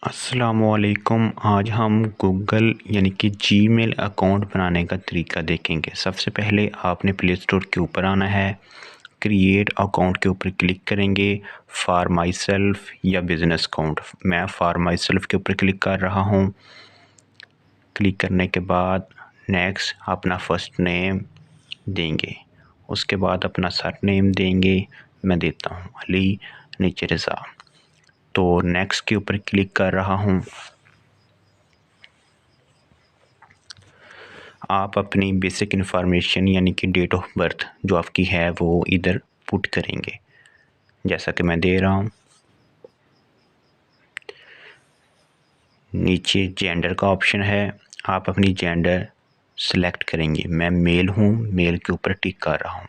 अस्सलामुअलैकुम। आज हम गूगल यानी कि जीमेल अकाउंट बनाने का तरीका देखेंगे। सबसे पहले आपने प्ले स्टोर के ऊपर आना है, क्रिएट अकाउंट के ऊपर क्लिक करेंगे, फॉर माई सेल्फ या बिज़नेस अकाउंट। मैं फॉर माई सेल्फ के ऊपर क्लिक कर रहा हूँ। क्लिक करने के बाद नेक्स्ट अपना फ़र्स्ट नेम देंगे, उसके बाद अपना सर नेम देंगे। मैं देता हूँ अली, नीचे रज़ा। तो नेक्स्ट के ऊपर क्लिक कर रहा हूँ। आप अपनी बेसिक इन्फॉर्मेशन यानी कि डेट ऑफ बर्थ जो आपकी है वो इधर पुट करेंगे, जैसा कि मैं दे रहा हूँ। नीचे जेंडर का ऑप्शन है, आप अपनी जेंडर सेलेक्ट करेंगे। मैं मेल हूँ, मेल के ऊपर टिक कर रहा हूँ।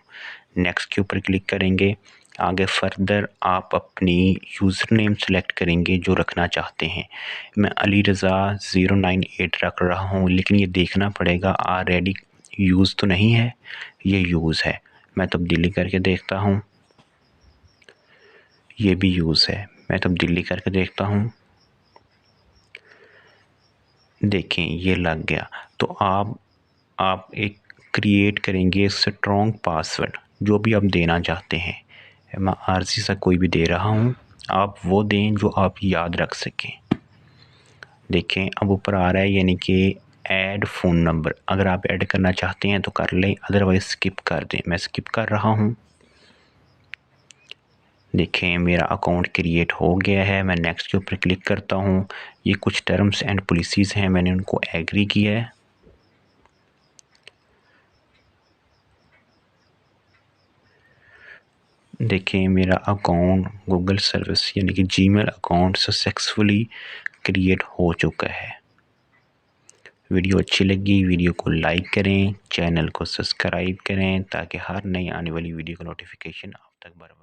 नेक्स्ट के ऊपर क्लिक करेंगे। आगे फर्दर आप अपनी यूज़र नेम सेलेक्ट करेंगे जो रखना चाहते हैं। मैं अली रज़ा 098 रख रहा हूँ, लेकिन ये देखना पड़ेगा ऑलरेडी यूज़ तो नहीं है, ये यूज़ है। मैं तब्दीली करके देखता हूँ, ये भी यूज़ है। मैं तब्दीली करके देखता हूँ, देखें ये लग गया। तो आप एक क्रिएट करेंगे स्ट्रॉन्ग पासवर्ड जो भी आप देना चाहते हैं। मैं आरसी सा कोई भी दे रहा हूँ, आप वो दें जो आप याद रख सकें। देखें अब ऊपर आ रहा है यानी कि ऐड फ़ोन नंबर। अगर आप ऐड करना चाहते हैं तो कर लें, अदरवाइज़ स्किप कर दें। मैं स्किप कर रहा हूँ। देखें मेरा अकाउंट क्रिएट हो गया है। मैं नेक्स्ट के ऊपर क्लिक करता हूँ। ये कुछ टर्म्स एंड पॉलिसीज़ हैं, मैंने उनको एग्री किया है। देखें मेरा अकाउंट गूगल सर्विस यानी कि जीमेल अकाउंट सक्सेसफुली क्रिएट हो चुका है। वीडियो अच्छी लगी वीडियो को लाइक करें, चैनल को सब्सक्राइब करें ताकि हर नई आने वाली वीडियो का नोटिफिकेशन आप तक बराबर